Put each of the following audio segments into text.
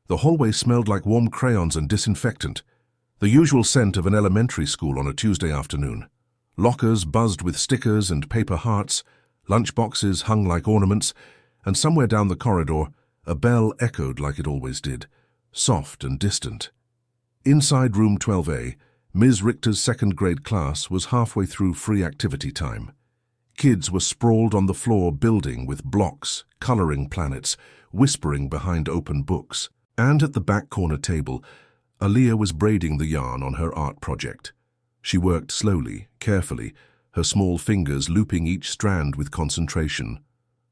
The hallway smelled like warm crayons and disinfectant, the usual scent of an elementary school on a Tuesday afternoon. Lockers buzzed with stickers and paper hearts, lunchboxes hung like ornaments, and somewhere down the corridor, a bell echoed like it always did, soft and distant. Inside room 12A, Ms. Richter's second-grade class was halfway through free activity time. Kids were sprawled on the floor building with blocks, coloring planets, whispering behind open books. And at the back corner table, Aaliyah was braiding the yarn on her art project. She worked slowly, carefully, her small fingers looping each strand with concentration.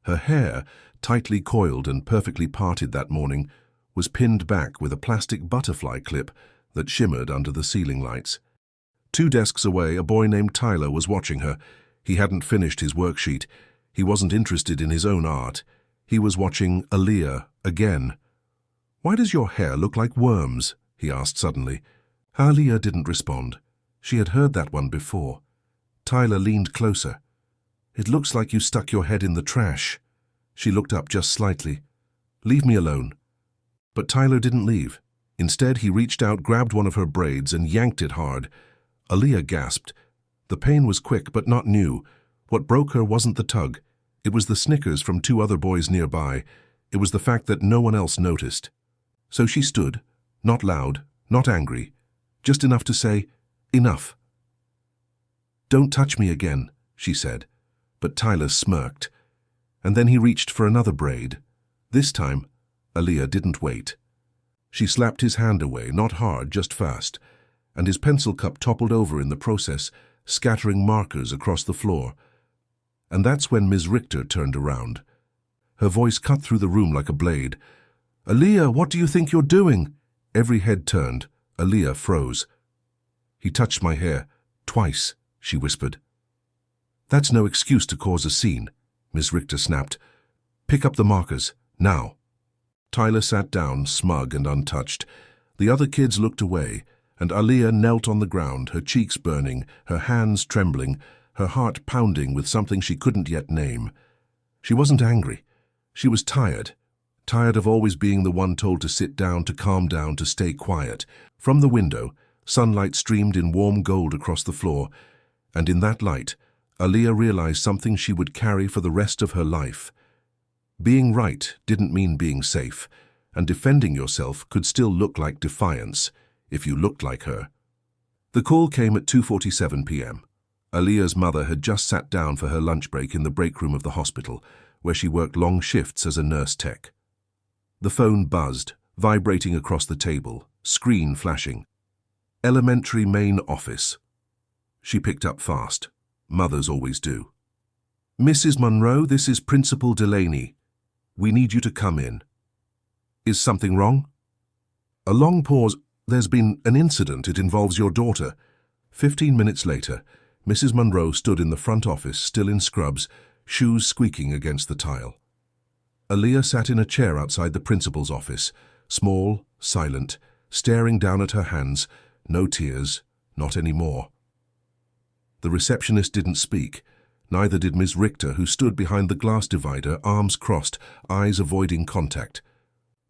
Her hair, tightly coiled and perfectly parted that morning, was pinned back with a plastic butterfly clip that shimmered under the ceiling lights. 2 desks away, a boy named Tyler was watching her. He hadn't finished his worksheet. He wasn't interested in his own art. He was watching Aaliyah again. "Why does your hair look like worms?" he asked suddenly. Aaliyah didn't respond. She had heard that one before. Tyler leaned closer. "It looks like you stuck your head in the trash." She looked up just slightly. "Leave me alone." But Tyler didn't leave. Instead, he reached out, grabbed one of her braids, and yanked it hard. Aaliyah gasped. The pain was quick, but not new. What broke her wasn't the tug. It was the snickers from 2 other boys nearby. It was the fact that no one else noticed. So she stood, not loud, not angry, just enough to say, "Enough." "Don't touch me again," she said. But Tyler smirked. And then he reached for another braid. This time, Aaliyah didn't wait. She slapped his hand away, not hard, just fast, and his pencil cup toppled over in the process, scattering markers across the floor. And that's when Ms. Richter turned around. Her voice cut through the room like a blade. "Aaliyah, what do you think you're doing?" Every head turned. Aaliyah froze. "He touched my hair. Twice," she whispered. "That's no excuse to cause a scene," Ms. Richter snapped. "Pick up the markers, now." Tyler sat down, smug and untouched. The other kids looked away, and Aaliyah knelt on the ground, her cheeks burning, her hands trembling, her heart pounding with something she couldn't yet name. She wasn't angry. She was tired. Tired of always being the one told to sit down, to calm down, to stay quiet. From the window, sunlight streamed in warm gold across the floor, and in that light, Aaliyah realized something she would carry for the rest of her life. Being right didn't mean being safe, and defending yourself could still look like defiance if you looked like her. The call came at 2:47 p.m. Aaliyah's mother had just sat down for her lunch break in the break room of the hospital, where she worked long shifts as a nurse tech. The phone buzzed, vibrating across the table, screen flashing. "Elementary main office." She picked up fast. Mothers always do. "Mrs. Monroe, this is Principal Delaney. We need you to come in." "Is something wrong?" A long pause. "There's been an incident. It involves your daughter." 15 minutes later, Mrs. Monroe stood in the front office, still in scrubs, shoes squeaking against the tile. Aaliyah sat in a chair outside the principal's office, small, silent, staring down at her hands, no tears, not anymore. The receptionist didn't speak. Neither did Ms. Richter, who stood behind the glass divider, arms crossed, eyes avoiding contact.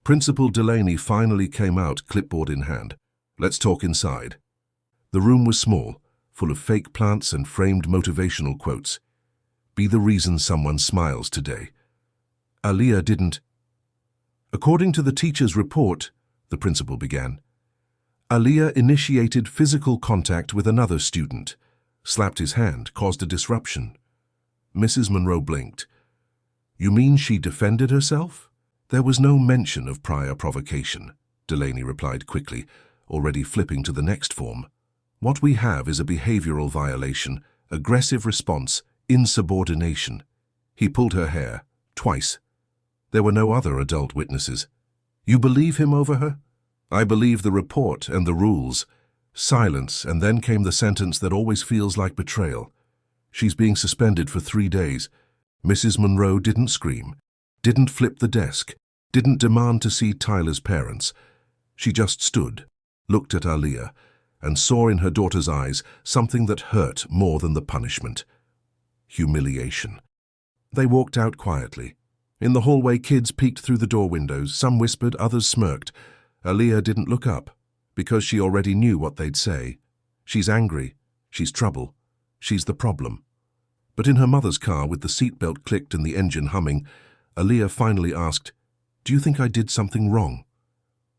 Principal Delaney finally came out, clipboard in hand. "Let's talk inside." The room was small, full of fake plants and framed motivational quotes. "Be the reason someone smiles today." Aaliyah didn't. "According to the teacher's report," the principal began, "Aaliyah initiated physical contact with another student, slapped his hand, caused a disruption." Mrs. Monroe blinked. "You mean she defended herself?" "There was no mention of prior provocation," Delaney replied quickly, already flipping to the next form. "What we have is a behavioral violation, aggressive response, insubordination." He pulled her hair, twice. There were no other adult witnesses. "You believe him over her?" "I believe the report and the rules." Silence, and then came the sentence that always feels like betrayal. "She's being suspended for 3 days. Mrs. Monroe didn't scream, didn't flip the desk, didn't demand to see Tyler's parents. She just stood, looked at Aaliyah, and saw in her daughter's eyes something that hurt more than the punishment. Humiliation. They walked out quietly. In the hallway, kids peeked through the door windows. Some whispered, others smirked. Aaliyah didn't look up, because she already knew what they'd say. She's angry. She's trouble. She's the problem. But in her mother's car, with the seatbelt clicked and the engine humming, Aaliyah finally asked, "Do you think I did something wrong?"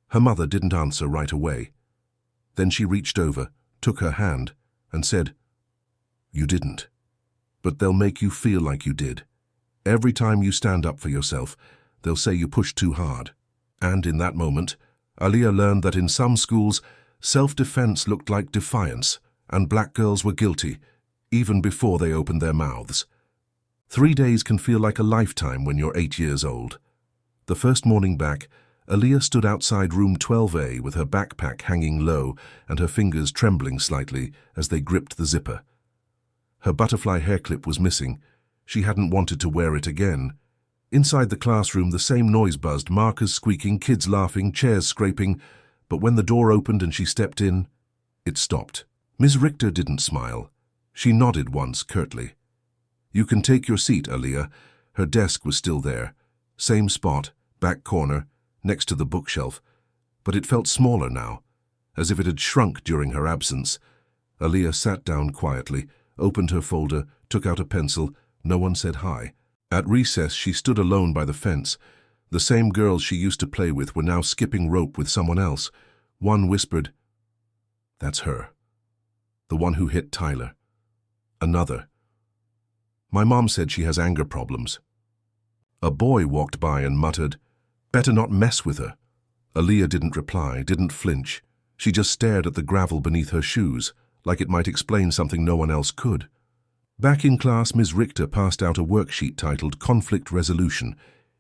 Her mother didn't answer right away. Then she reached over, took her hand, and said, "You didn't. But they'll make you feel like you did. Every time you stand up for yourself, they'll say you pushed too hard." And in that moment, Aaliyah learned that in some schools, self-defense looked like defiance, and black girls were guilty, even before they opened their mouths. 3 days can feel like a lifetime when you're 8 years old. The first morning back, Aaliyah stood outside room 12A with her backpack hanging low and her fingers trembling slightly as they gripped the zipper. Her butterfly hairclip was missing. She hadn't wanted to wear it again. Inside the classroom, the same noise buzzed, markers squeaking, kids laughing, chairs scraping. But when the door opened and she stepped in, it stopped. Ms. Richter didn't smile. She nodded once curtly. "You can take your seat, Aaliyah." Her desk was still there. Same spot, back corner, next to the bookshelf. But it felt smaller now, as if it had shrunk during her absence. Aaliyah sat down quietly, opened her folder, took out a pencil. No one said hi. At recess, she stood alone by the fence. The same girls she used to play with were now skipping rope with someone else. One whispered, "That's her. The one who hit Tyler." Another, "My mom said she has anger problems." A boy walked by and muttered, "Better not mess with her." Aaliyah didn't reply, didn't flinch. She just stared at the gravel beneath her shoes, like it might explain something no one else could. Back in class, Ms. Richter passed out a worksheet titled Conflict Resolution.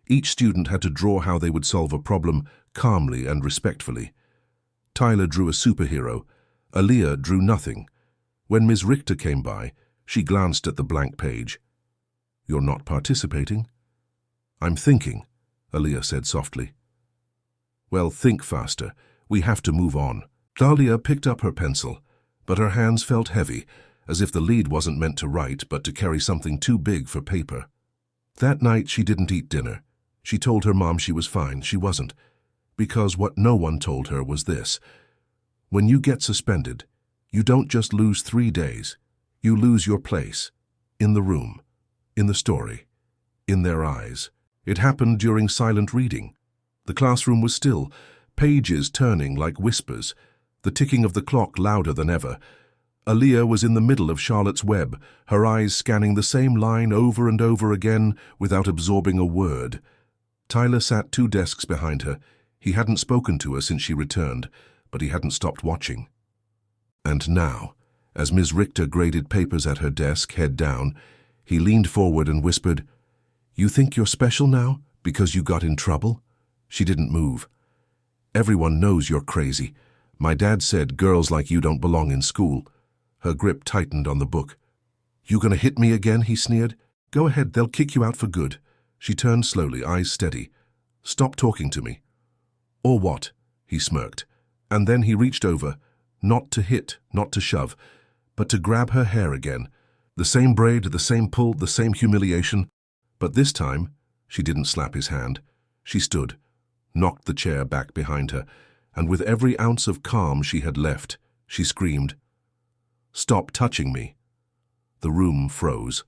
Each student had to draw how they would solve a problem calmly and respectfully. Tyler drew a superhero. Aaliyah drew nothing. When Ms. Richter came by, she glanced at the blank page. "You're not participating?" "I'm thinking," Aaliyah said softly. "Well, think faster. We have to move on." Aaliyah picked up her pencil, but her hands felt heavy, as if the lead wasn't meant to write, but to carry something too big for paper. That night, she didn't eat dinner. She told her mom she was fine. She wasn't. Because what no one told her was this: when you get suspended, you don't just lose 3 days. You lose your place. In the room. In the story. In their eyes. It happened during silent reading. The classroom was still, pages turning like whispers, the ticking of the clock louder than ever. Aaliyah was in the middle of Charlotte's Web, her eyes scanning the same line over and over again without absorbing a word. Tyler sat 2 desks behind her. He hadn't spoken to her since she returned, but he hadn't stopped watching. And now, as Ms. Richter graded papers at her desk, head down, he leaned forward and whispered, "You think you're special now, because you got in trouble?" She didn't move. "Everyone knows you're crazy. My dad said girls like you don't belong in school." Her grip tightened on the book. "You gonna hit me again?" he sneered. "Go ahead, they'll kick you out for good." She turned slowly, eyes steady. "Stop talking to me." "Or what?" he smirked. And then he reached over, not to hit, not to shove, but to grab her hair again. The same braid, the same pull, the same humiliation. But this time, she didn't slap his hand. She stood, knocked the chair back behind her, and with every ounce of calm she had left, she screamed, "Stop touching me." The room froze.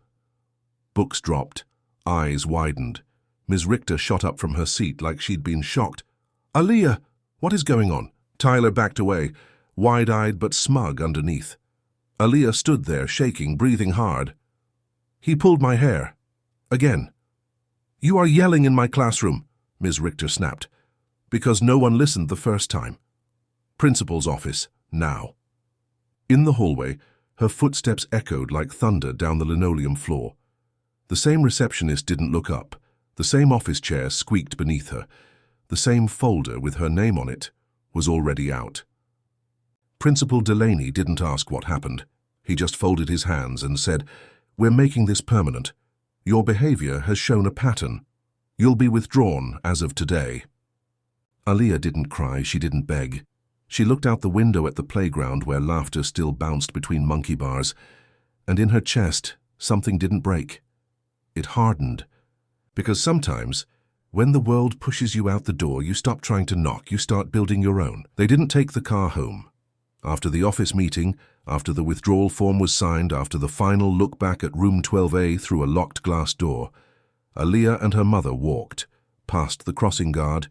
Books dropped, eyes widened. Ms. Richter shot up from her seat like she'd been shocked. "Aaliyah, what is going on?" Tyler backed away, wide-eyed but smug underneath. Aaliyah stood there, shaking, breathing hard. "He pulled my hair. Again." "You are yelling in my classroom," Ms. Richter snapped, "because no one listened the first time. Principal's office, now." In the hallway, her footsteps echoed like thunder down the linoleum floor. The same receptionist didn't look up. The same office chair squeaked beneath her. The same folder with her name on it was already out. Principal Delaney didn't ask what happened. He just folded his hands and said, "We're making this permanent. Your behavior has shown a pattern. You'll be withdrawn as of today." Aaliyah didn't cry, she didn't beg. She looked out the window at the playground where laughter still bounced between monkey bars, and in her chest, something didn't break. It hardened, because sometimes When the world pushes you out the door, you stop trying to knock, you start building your own. They didn't take the car home. After the office meeting, after the withdrawal form was signed, after the final look back at room 12A through a locked glass door, Aaliyah and her mother walked, past the crossing guard,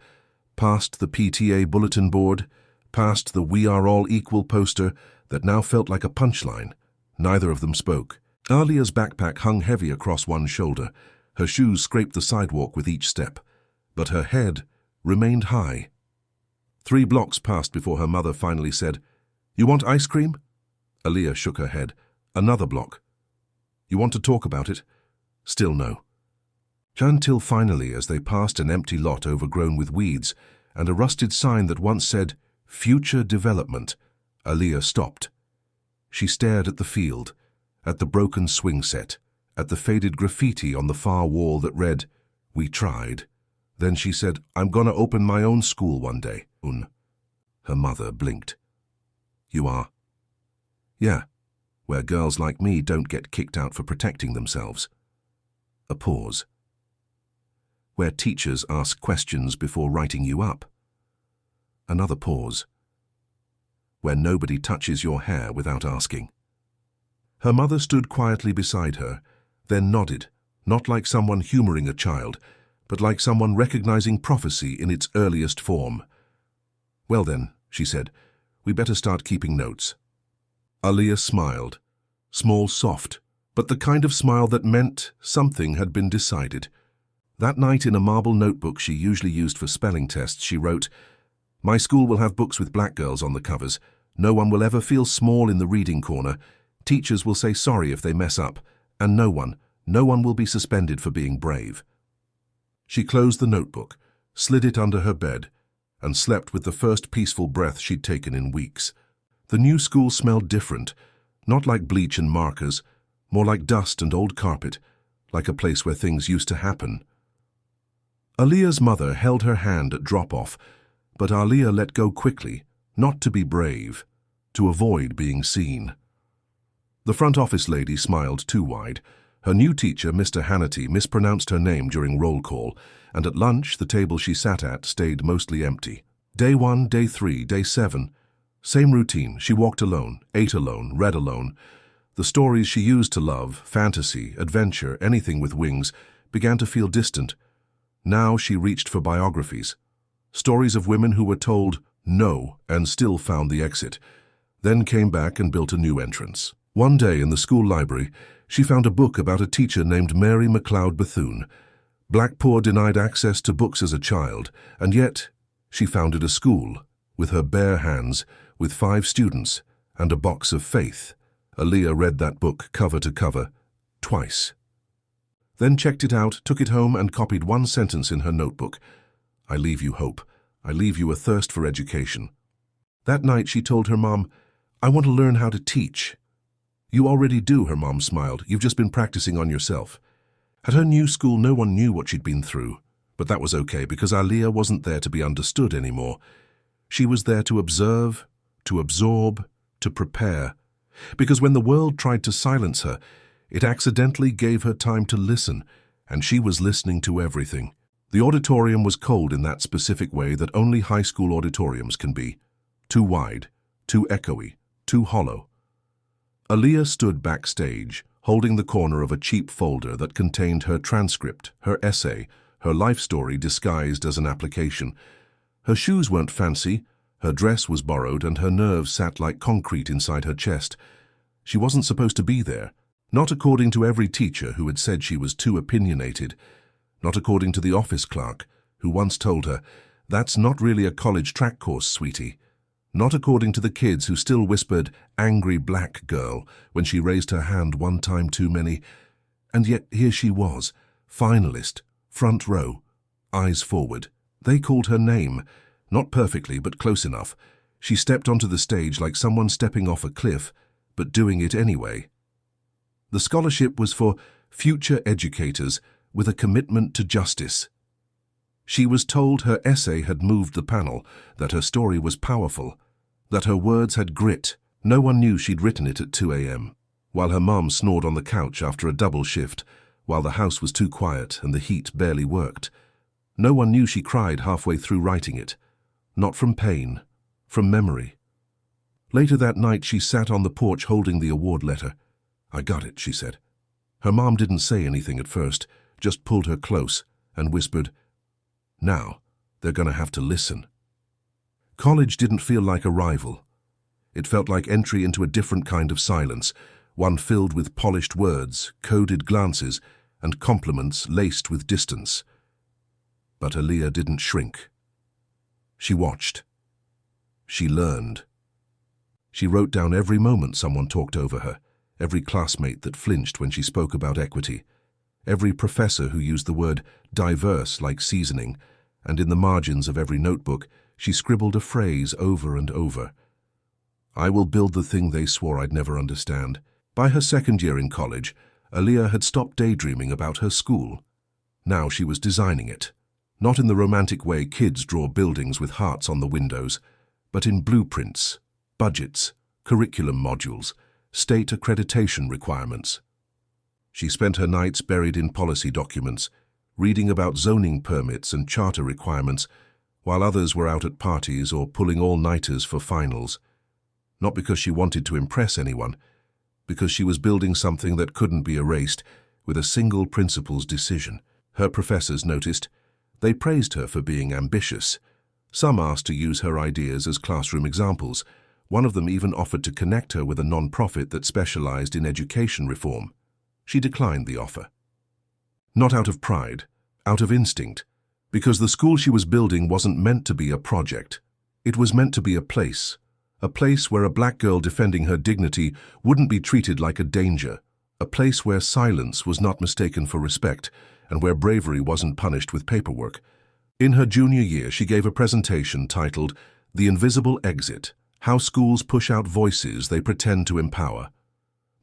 past the PTA bulletin board, past the "We Are All Equal" poster that now felt like a punchline. Neither of them spoke. Aaliyah's backpack hung heavy across one shoulder. Her shoes scraped the sidewalk with each step, but her head remained high. 3 blocks passed before her mother finally said, "You want ice cream?" Aaliyah shook her head. Another block. "You want to talk about it?" Still no. Until finally, as they passed an empty lot overgrown with weeds and a rusted sign that once said, "Future Development," Aaliyah stopped. She stared at the field, at the broken swing set, at the faded graffiti on the far wall that read, "We tried." Then she said, "I'm gonna open my own school one day." Her mother blinked. "You are?" "Yeah, where girls like me don't get kicked out for protecting themselves." A pause. "Where teachers ask questions before writing you up." Another pause. "Where nobody touches your hair without asking." Her mother stood quietly beside her, then nodded, not like someone humoring a child, but like someone recognizing prophecy in its earliest form. "Well then," she said, "we better start keeping notes." Aaliyah smiled, small, soft, but the kind of smile that meant something had been decided. That night in a marble notebook she usually used for spelling tests, she wrote, "My school will have books with black girls on the covers. No one will ever feel small in the reading corner. Teachers will say sorry if they mess up, and no one will be suspended for being brave." She closed the notebook, slid it under her bed, and slept with the first peaceful breath she'd taken in weeks. The new school smelled different, not like bleach and markers, more like dust and old carpet, like a place where things used to happen. Aaliyah's mother held her hand at drop-off, but Aaliyah let go quickly, not to be brave, to avoid being seen. The front office lady smiled too wide. Her new teacher, Mr. Hannity, mispronounced her name during roll call, and at lunch the table she sat at stayed mostly empty. Day 1, day 3, day 7. Same routine. She walked alone, ate alone, read alone. The stories she used to love, fantasy, adventure, anything with wings, began to feel distant. Now she reached for biographies. Stories of women who were told no and still found the exit, then came back and built a new entrance. One day in the school library, she found a book about a teacher named Mary McLeod Bethune. Black poor denied access to books as a child, and yet she founded a school, with her bare hands, with 5 students, and a box of faith. Aaliyah read that book cover to cover, twice. Then checked it out, took it home, and copied one sentence in her notebook. "I leave you hope. I leave you a thirst for education." That night she told her mom, "I want to learn how to teach." "You already do," her mom smiled. "You've just been practicing on yourself." At her new school, no one knew what she'd been through, but that was okay because Aaliyah wasn't there to be understood anymore. She was there to observe, to absorb, to prepare. Because when the world tried to silence her, it accidentally gave her time to listen, and she was listening to everything. The auditorium was cold in that specific way that only high school auditoriums can be. Too wide, too echoey, too hollow. Aaliyah stood backstage, holding the corner of a cheap folder that contained her transcript, her essay, her life story disguised as an application. Her shoes weren't fancy, her dress was borrowed, and her nerves sat like concrete inside her chest. She wasn't supposed to be there, not according to every teacher who had said she was too opinionated, not according to the office clerk who once told her, "That's not really a college track course, sweetie." Not according to the kids who still whispered, "Angry black girl," when she raised her hand one time too many. And yet here she was, finalist, front row, eyes forward. They called her name, not perfectly but close enough. She stepped onto the stage like someone stepping off a cliff, but doing it anyway. The scholarship was for future educators with a commitment to justice. She was told her essay had moved the panel, that her story was powerful, that her words had grit. No one knew she'd written it at 2 a.m., while her mom snored on the couch after a double shift, while the house was too quiet and the heat barely worked. No one knew she cried halfway through writing it. Not from pain, from memory. Later that night, she sat on the porch holding the award letter. "I got it," she said. Her mom didn't say anything at first, just pulled her close and whispered, "Now, they're gonna have to listen." College didn't feel like arrival. It felt like entry into a different kind of silence, one filled with polished words, coded glances, and compliments laced with distance. But Aaliyah didn't shrink. She watched. She learned. She wrote down every moment someone talked over her, every classmate that flinched when she spoke about equity, every professor who used the word diverse like seasoning, and in the margins of every notebook, she scribbled a phrase over and over. "I will build the thing they swore I'd never understand." By her second year in college, Aaliyah had stopped daydreaming about her school. Now she was designing it. Not in the romantic way kids draw buildings with hearts on the windows, but in blueprints, budgets, curriculum modules, state accreditation requirements. She spent her nights buried in policy documents, reading about zoning permits and charter requirements, while others were out at parties or pulling all-nighters for finals. Not because she wanted to impress anyone, because she was building something that couldn't be erased with a single principal's decision. Her professors noticed. They praised her for being ambitious. Some asked to use her ideas as classroom examples. One of them even offered to connect her with a non-profit that specialized in education reform. She declined the offer. Not out of pride, out of instinct, because the school she was building wasn't meant to be a project. It was meant to be a place where a black girl defending her dignity wouldn't be treated like a danger, a place where silence was not mistaken for respect, and where bravery wasn't punished with paperwork. In her junior year, she gave a presentation titled "The Invisible Exit: How Schools Push Out Voices They Pretend to Empower."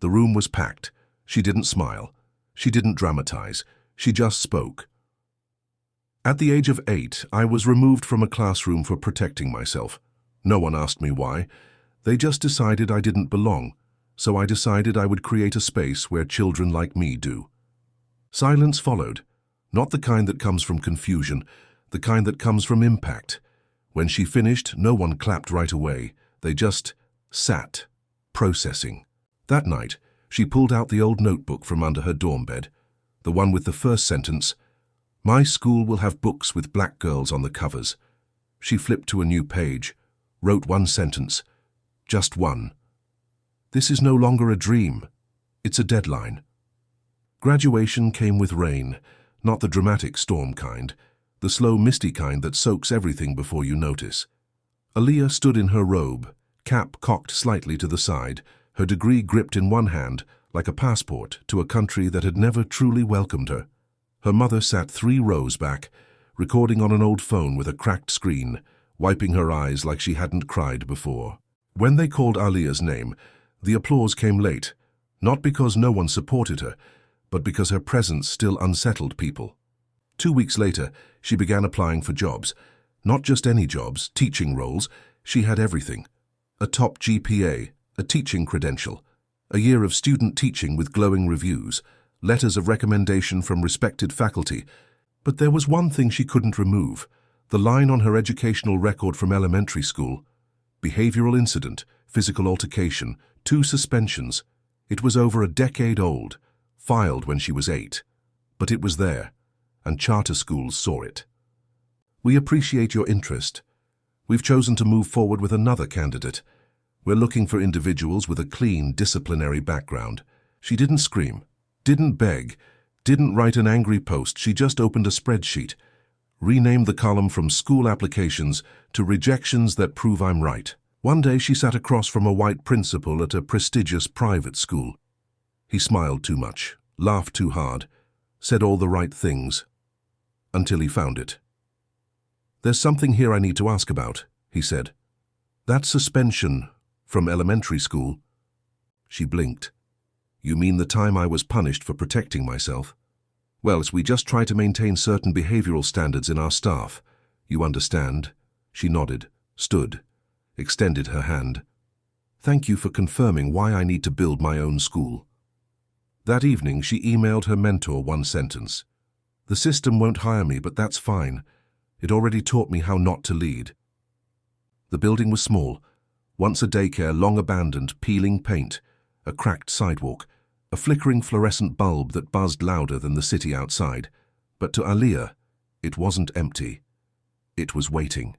The room was packed. She didn't smile. She didn't dramatize. She just spoke. At the age of 8, I was removed from a classroom for protecting myself. No one asked me why. They just decided I didn't belong, so I decided I would create a space where children like me do. Silence followed, not the kind that comes from confusion, the kind that comes from impact. When she finished, no one clapped right away. They just sat, processing. That night, she pulled out the old notebook from under her dorm bed, the one with the first sentence, "My school will have books with black girls on the covers." She flipped to a new page, wrote one sentence, just one. "This is no longer a dream. It's a deadline." Graduation came with rain, not the dramatic storm kind, the slow, misty kind that soaks everything before you notice. Aaliyah stood in her robe, cap cocked slightly to the side, her degree gripped in one hand like a passport to a country that had never truly welcomed her. Her mother sat 3 rows back, recording on an old phone with a cracked screen, wiping her eyes like she hadn't cried before. When they called Aaliyah's name, the applause came late, not because no one supported her, but because her presence still unsettled people. 2 weeks later, she began applying for jobs. Not just any jobs, teaching roles. She had everything. A top GPA, a teaching credential, a year of student teaching with glowing reviews, letters of recommendation from respected faculty. But there was one thing she couldn't remove, the line on her educational record from elementary school. Behavioral incident, physical altercation, 2 suspensions. It was over a decade old, filed when she was 8. But it was there, and charter schools saw it. "We appreciate your interest. We've chosen to move forward with another candidate. We're looking for individuals with a clean, disciplinary background." She didn't scream, didn't beg, didn't write an angry post. She just opened a spreadsheet, renamed the column from "School Applications" to "Rejections That Prove I'm Right." One day she sat across from a white principal at a prestigious private school. He smiled too much, laughed too hard, said all the right things, until he found it. "There's something here I need to ask about," he said. "That suspension from elementary school." She blinked. "You mean the time I was punished for protecting myself?" "Well, we just try to maintain certain behavioral standards in our staff. You understand?" She nodded, stood, extended her hand. "Thank you for confirming why I need to build my own school." That evening, she emailed her mentor one sentence. The system won't hire me, but that's fine. It already taught me how not to lead. The building was small, once a daycare long abandoned, peeling paint, a cracked sidewalk, a flickering fluorescent bulb that buzzed louder than the city outside. But to Aaliyah, it wasn't empty. It was waiting.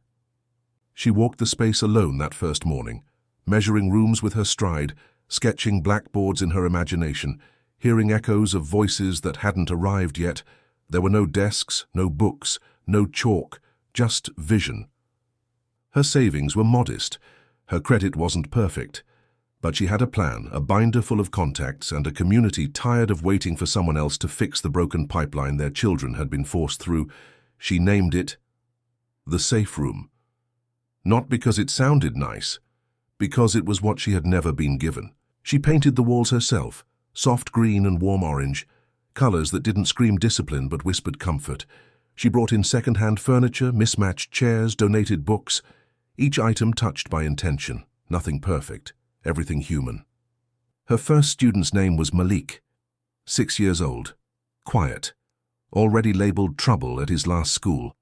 She walked the space alone that first morning, measuring rooms with her stride, sketching blackboards in her imagination, hearing echoes of voices that hadn't arrived yet. There were no desks, no books, no chalk, just vision. Her savings were modest. Her credit wasn't perfect. But she had a plan, a binder full of contacts, and a community tired of waiting for someone else to fix the broken pipeline their children had been forced through. She named it the safe room. Not because it sounded nice, because it was what she had never been given. She painted the walls herself, soft green and warm orange, colors that didn't scream discipline but whispered comfort. She brought in second-hand furniture, mismatched chairs, donated books, each item touched by intention, nothing perfect, everything human. Her first student's name was Malik, 6 years old, quiet, already labeled trouble at his last school.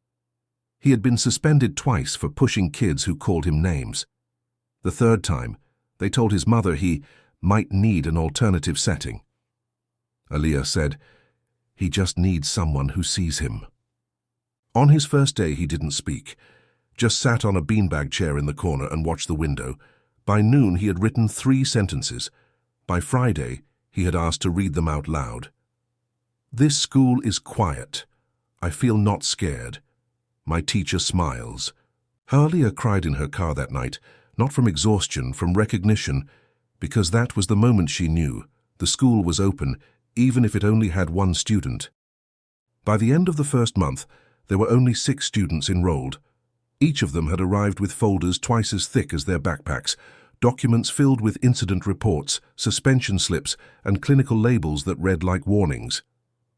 He had been suspended twice for pushing kids who called him names. The third time, they told his mother he might need an alternative setting. Aaliyah said, "He just needs someone who sees him." On his first day, he didn't speak, just sat on a beanbag chair in the corner and watched the window. By noon, he had written 3 sentences. By Friday, he had asked to read them out loud. "This school is quiet. I feel not scared. My teacher smiles." Aaliyah cried in her car that night, not from exhaustion, from recognition, because that was the moment she knew the school was open, even if it only had 1 student. By the end of the first month, there were only 6 students enrolled. Each of them had arrived with folders twice as thick as their backpacks, documents filled with incident reports, suspension slips, and clinical labels that read like warnings.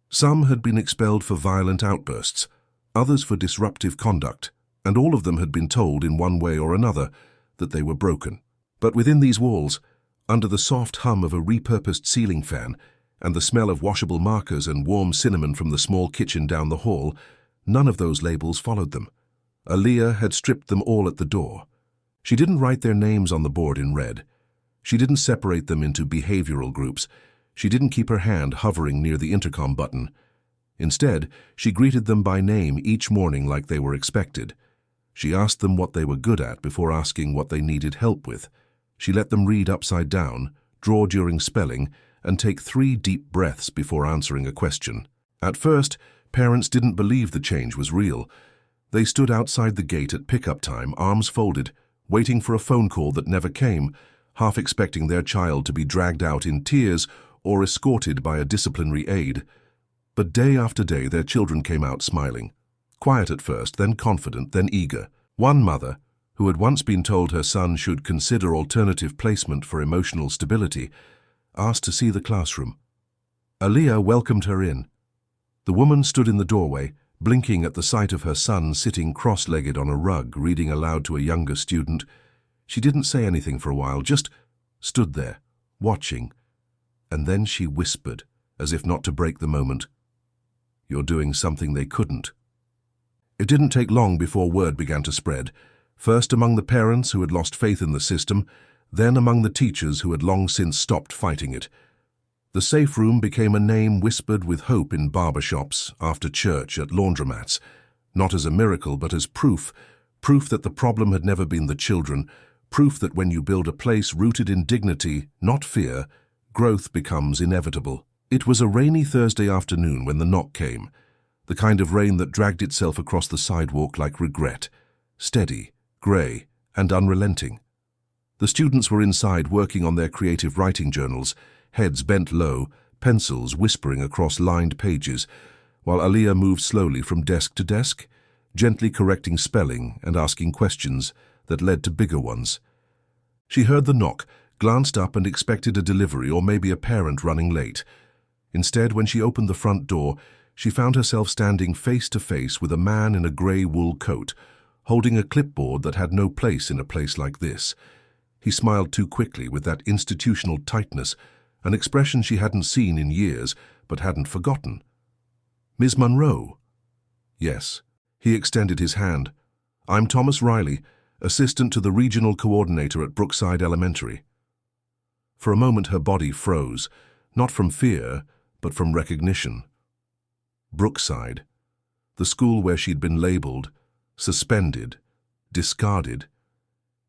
Some had been expelled for violent outbursts, others for disruptive conduct, and all of them had been told in one way or another that they were broken. But within these walls, under the soft hum of a repurposed ceiling fan and the smell of washable markers and warm cinnamon from the small kitchen down the hall, none of those labels followed them. Aaliyah had stripped them all at the door. She didn't write their names on the board in red. She didn't separate them into behavioral groups. She didn't keep her hand hovering near the intercom button. Instead, she greeted them by name each morning like they were expected. She asked them what they were good at before asking what they needed help with. She let them read upside down, draw during spelling, and take 3 deep breaths before answering a question. At first, parents didn't believe the change was real. They stood outside the gate at pickup time, arms folded, waiting for a phone call that never came, half expecting their child to be dragged out in tears or escorted by a disciplinary aide. But day after day, their children came out smiling. Quiet at first, then confident, then eager. One mother, who had once been told her son should consider alternative placement for emotional stability, asked to see the classroom. Aaliyah welcomed her in. The woman stood in the doorway, blinking at the sight of her son sitting cross-legged on a rug, reading aloud to a younger student. She didn't say anything for a while, just stood there, watching. And then she whispered, as if not to break the moment, "You're doing something they couldn't." It didn't take long before word began to spread, first among the parents who had lost faith in the system, then among the teachers who had long since stopped fighting it. The safe room became a name whispered with hope in barbershops, after church, at laundromats, not as a miracle but as proof that the problem had never been the children, proof that when you build a place rooted in dignity, not fear, growth becomes inevitable. It was a rainy Thursday afternoon when the knock came, the kind of rain that dragged itself across the sidewalk like regret, steady, grey, and unrelenting. The students were inside working on their creative writing journals, heads bent low, pencils whispering across lined pages, while Aaliyah moved slowly from desk to desk, gently correcting spelling and asking questions that led to bigger ones. She heard the knock, glanced up and expected a delivery or maybe a parent running late. Instead, when she opened the front door, she found herself standing face to face with a man in a grey wool coat, holding a clipboard that had no place in a place like this. He smiled too quickly with that institutional tightness, an expression she hadn't seen in years but hadn't forgotten. Ms. Monroe? Yes. He extended his hand. I'm Thomas Riley, assistant to the regional coordinator at Brookside Elementary. For a moment her body froze, not from fear, but from recognition. Brookside, the school where she'd been labeled, suspended, discarded.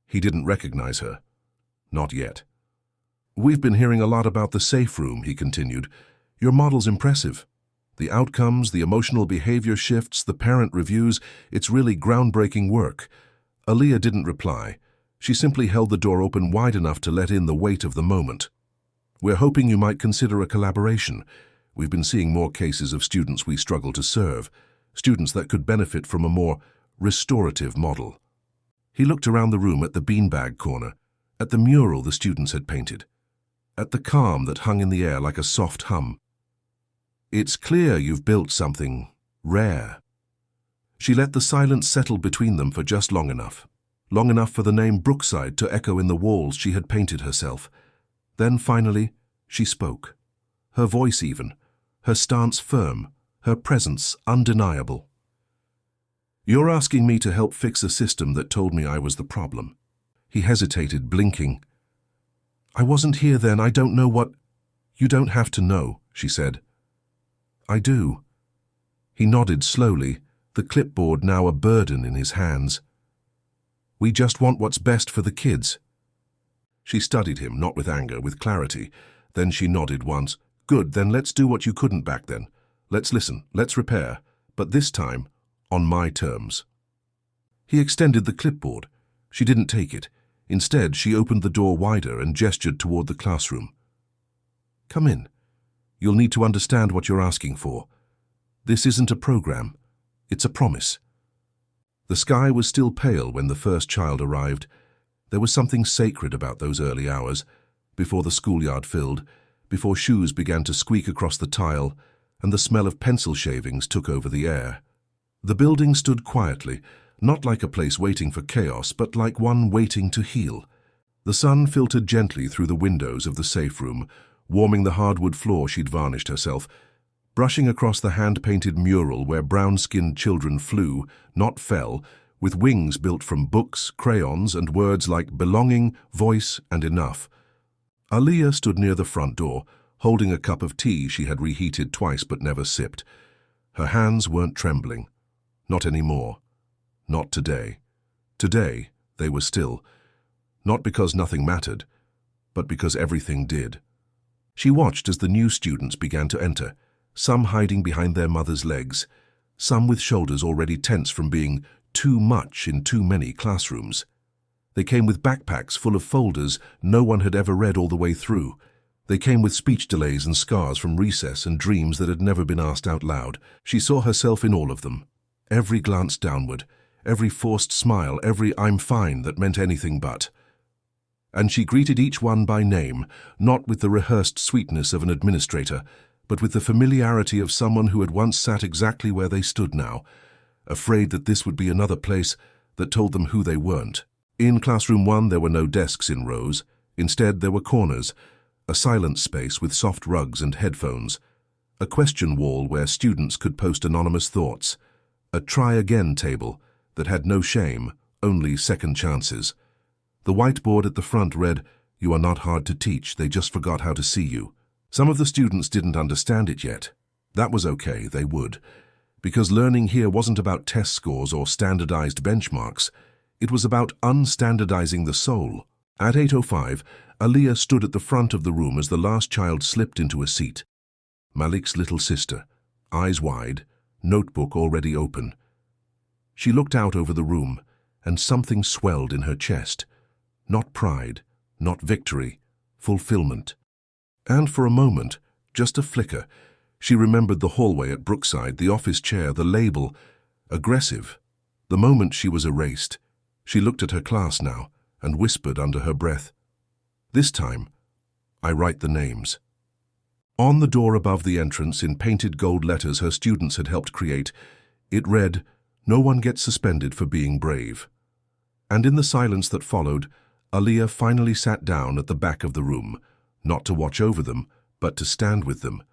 He didn't recognize her. Not yet. We've been hearing a lot about the safe room, he continued. Your model's impressive. The outcomes, the emotional behavior shifts, the parent reviews, it's really groundbreaking work. Aaliyah didn't reply. She simply held the door open wide enough to let in the weight of the moment. We're hoping you might consider a collaboration. We've been seeing more cases of students we struggle to serve, students that could benefit from a more restorative model. He looked around the room at the beanbag corner, at the mural the students had painted, at the calm that hung in the air like a soft hum. It's clear you've built something rare. She let the silence settle between them for just long enough for the name Brookside to echo in the walls she had painted herself. Then finally, she spoke. Her voice even, her stance firm, her presence undeniable. You're asking me to help fix a system that told me I was the problem. He hesitated, blinking. I wasn't here then, I don't know what... You don't have to know, she said. I do. He nodded slowly, the clipboard now a burden in his hands. We just want what's best for the kids. She studied him, not with anger, with clarity. Then she nodded once. Good, then let's do what you couldn't back then. Let's listen, let's repair, but this time, on my terms. He extended the clipboard. She didn't take it. Instead, she opened the door wider and gestured toward the classroom. Come in. You'll need to understand what you're asking for. This isn't a program. It's a promise. The sky was still pale when the first child arrived. There was something sacred about those early hours, before the schoolyard filled, before shoes began to squeak across the tile, and the smell of pencil shavings took over the air. The building stood quietly, not like a place waiting for chaos, but like one waiting to heal. The sun filtered gently through the windows of the safe room, warming the hardwood floor she'd varnished herself, brushing across the hand-painted mural where brown-skinned children flew, not fell, with wings built from books, crayons, and words like belonging, voice, and enough. Aaliyah stood near the front door, holding a cup of tea she had reheated twice but never sipped. Her hands weren't trembling. Not anymore. Not today. Today, they were still. Not because nothing mattered, but because everything did. She watched as the new students began to enter, some hiding behind their mothers' legs, some with shoulders already tense from being too much in too many classrooms. They came with backpacks full of folders no one had ever read all the way through. They came with speech delays and scars from recess and dreams that had never been asked out loud. She saw herself in all of them. Every glance downward, every forced smile, every "I'm fine" that meant anything but. And she greeted each one by name, not with the rehearsed sweetness of an administrator, but with the familiarity of someone who had once sat exactly where they stood now, afraid that this would be another place that told them who they weren't. In classroom 1 there were no desks in rows. Instead there were corners, a silent space with soft rugs and headphones, a question wall where students could post anonymous thoughts, a try-again table that had no shame, only second chances. The whiteboard at the front read, "You are not hard to teach, they just forgot how to see you." Some of the students didn't understand it yet. That was okay, they would. Because learning here wasn't about test scores or standardized benchmarks. It was about unstandardizing the soul. At 8:05, Aaliyah stood at the front of the room as the last child slipped into a seat. Malik's little sister, eyes wide, notebook already open. She looked out over the room, and something swelled in her chest. Not pride, not victory, fulfillment. And for a moment, just a flicker, she remembered the hallway at Brookside, the office chair, the label, aggressive. The moment she was erased, she looked at her class now and whispered under her breath, "This time, I write the names." On the door above the entrance, in painted gold letters her students had helped create, it read, "No one gets suspended for being brave." And in the silence that followed, Aaliyah finally sat down at the back of the room, not to watch over them, but to stand with them.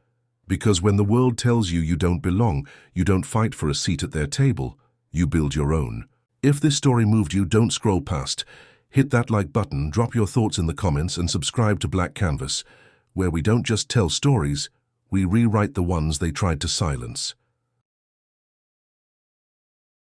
Because when the world tells you you don't belong, you don't fight for a seat at their table, you build your own. If this story moved you, don't scroll past. Hit that like button, drop your thoughts in the comments, and subscribe to Black Canvas, where we don't just tell stories, we rewrite the ones they tried to silence.